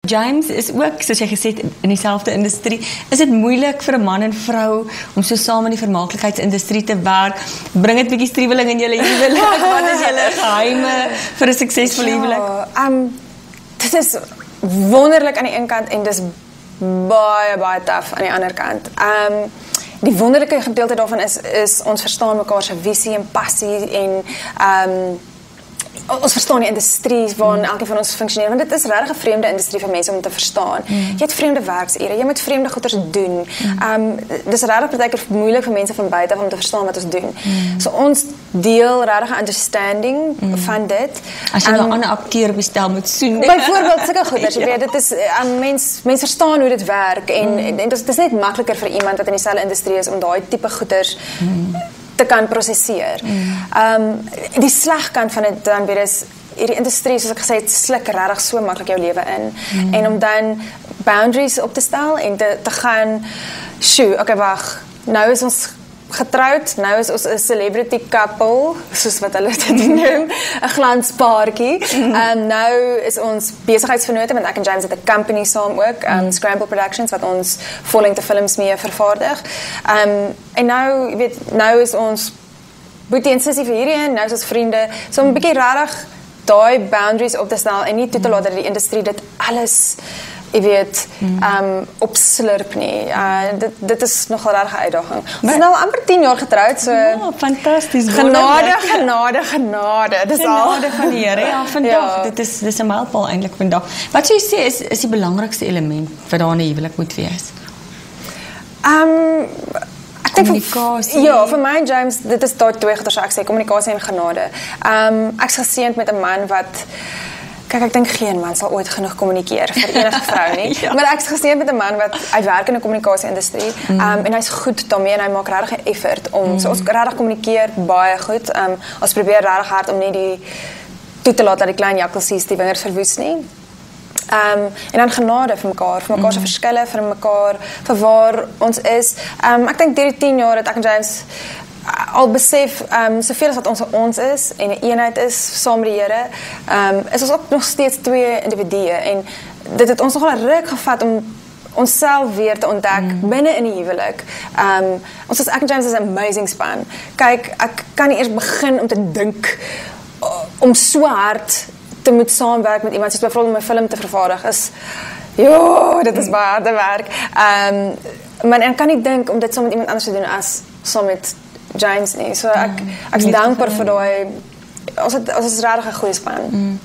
James is ook, soos jy gesê het, in dieselfde industrie. Is dit moeilik vir 'n man en vrou om so saam in die vermaaklikheidsindustrie te werk? Bring dit bietjie striweling in julle huwelik? Wat is julle geheime vir 'n suksesvolle huwelik? Dit is wonderlik aan die een kant en dis baie taaf aan die ander kant. Die wonderlike gedeelte daarvan is ons verstaan mekaar se visie en passie en ons verstaan die industrie waarin elkeen van ons funksioneer, want dit is regtig 'n vreemde industrie vir mense om te verstaan. Jy het vreemde werksure, jy moet vreemde goeders doen. Dis regtig partykeer moeilik vir mense van buite om te verstaan wat ons doen. So ons deel regtig 'n understanding van dit. As jy nou 'n ander akteur bestel moet soen. Byvoorbeeld sulke goeders, jy weet, dit is mens verstaan hoe dit werk en dit is net makliker vir iemand wat in dieselfde industrie is om daai tipe goeders te kan prosesseer. Die slegkant van dit dan weer is, hierdie industrie, soos ek gesê het, sluk regtig so maklik jou lewe in. En om dan boundaries op te stel en te gaan, okay, wag, nou is ons getroud, nou is ons 'n celebrity couple, soos wat hulle dit noem, 'n glanspaartjie. Nou is ons besigheidsvennote, want ek en James het 'n company saam ook, Scramble Productions, wat ons vollengte films mee vervaardig. En nou, jy weet, nou is ons boetie en sussie vir hierdie een, nou is ons vriende, so 'n bietjie regtig daai boundaries op te stel en nie toe te laat dat die industrie dit alles, jy weet, opslurp nie. Dit is nogal 'n regte uitdaging. Ons is nou amper 10 jaar getroud, so fantasties. Genade. Dis al genade van die Here. Ja, vandag. Dit is 'n mylpaal eintlik vandag. Wat sou jy sê is die belangrikste element wat daar in 'n huwelik moet wees? Ek dink kommunikasie. Ja, vir my en James, dit is daai twee goeie, ek sê kommunikasie en genade. Ek's geseënd met 'n man wat kyk, ek dink geen man sal ooit genoeg kommunikeer vir enige vrou nie. Maar ek's geseënd met 'n man wat werk in 'n kommunikasie-industrie en hy's goed daarmee en hy maak regtig 'n effort om so ons regtig kommunikeer baie goed. Ons probeer regtig hard om nie toe te laat dat die klein jakkalsies die wingerd verwoes nie. En dan genade vir mekaar se verskille, vir mekaar, vir waar ons is. Ek dink deur die 10 jaar het ek en James al besef, soveel as wat ons is en 'n eenheid is saam met die Here, is ons ook nog steeds twee individue en dit het ons nogal 'n ruk gevat om onsself weer te ontdek binne in die huwelik. Ek en James is 'n amazing span. Kyk, ek kan nie eers begin om te dink om so hard te moet saamwerk met iemand, soos byvoorbeeld om 'n film te vervaardig is, dit is baie harde werk. Maar ek kan nie dink om dit saam met iemand anders te doen as saam met James nie. So ek is dankbaar vir daai, ons is regtig 'n goeie span.